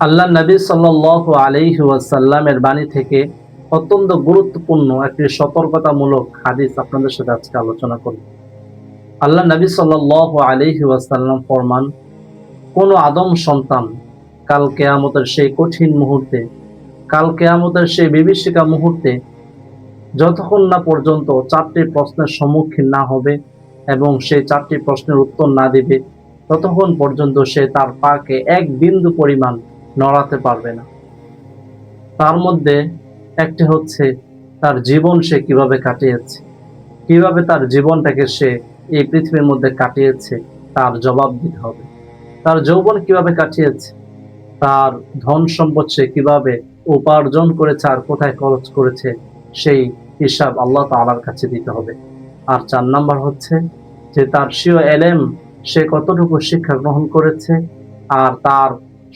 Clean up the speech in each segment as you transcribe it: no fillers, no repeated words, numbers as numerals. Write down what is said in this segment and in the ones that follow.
আল্লাহ নবী সাল্লাল্লাহু আলাইহি ওয়াসাল্লামের বাণী থেকে অত্যন্ত গুরুত্বপূর্ণ একটি সতর্কতামূলক হাদিস আপনাদের সাথে আজকে আলোচনা করব। আল্লাহ নবী সাল্লাল্লাহু আলাইহি ওয়াসাল্লাম ফরমান, কোন আদম সন্তান কাল কিয়ামতের সেই কঠিন মুহূর্তে, কাল কিয়ামতের সেই বিভীষিকা মুহূর্তে যতক্ষণ না পর্যন্ত চারটি প্রশ্নের সম্মুখীন না হবে এবং সেই চারটি প্রশ্নের উত্তর না দিবে, ততক্ষণ পর্যন্ত সে তার পাকে এক বিন্দু পরিমাণ নড়াতে পারবে না। তার মধ্যে একটি হচ্ছে তার জীবন সে কিভাবে কাটিয়েছে, কিভাবে তার জীবনটাকে সে এই পৃথিবীর মধ্যে কাটিয়েছে তার জবাব দিতে হবে। তার যৌবন কিভাবে কাটিয়েছে, তার ধন সম্পদ সে কিভাবে উপার্জন করেছে আর কোথায় খরচ করেছে, সেই হিসাব আল্লাহ তাআলার কাছে দিতে হবে। আর ৪ নাম্বার হচ্ছে যে তার স্বীয় এলেম সে কতটুকু শিক্ষা গ্রহণ করেছে আর তার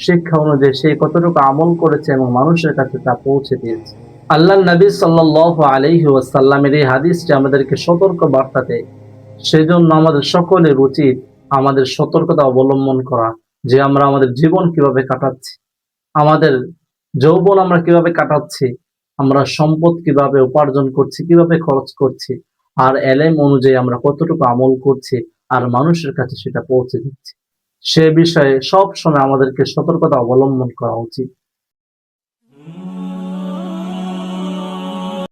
শিক্ষা অনুযায়ী সে কতটুকু আমল করেছে এবং মানুষের কাছে তা পৌঁছে দিয়েছে। আল্লাহ নবী সাল্লাল্লাহু আলাইহি ওয়াসাল্লামের এই হাদিসটি আমাদেরকে সতর্ক বার্তা দেয়। সেজন্য আমাদের সকলের উচিত আমাদের সতর্কতা অবলম্বন করা, যে আমরা আমাদের জীবন কিভাবে কাটাচ্ছি, আমাদের যৌবন আমরা কিভাবে কাটাচ্ছি, আমরা সম্পদ কিভাবে উপার্জন করছি, কিভাবে খরচ করছি, আর এলেম অনুযায়ী আমরা কতটুকু আমল করছি আর মানুষের কাছে সেটা পৌঁছে দিচ্ছি। সে বিষয়ে সব সময় আমাদেরকে সতর্কতা অবলম্বন করা উচিত।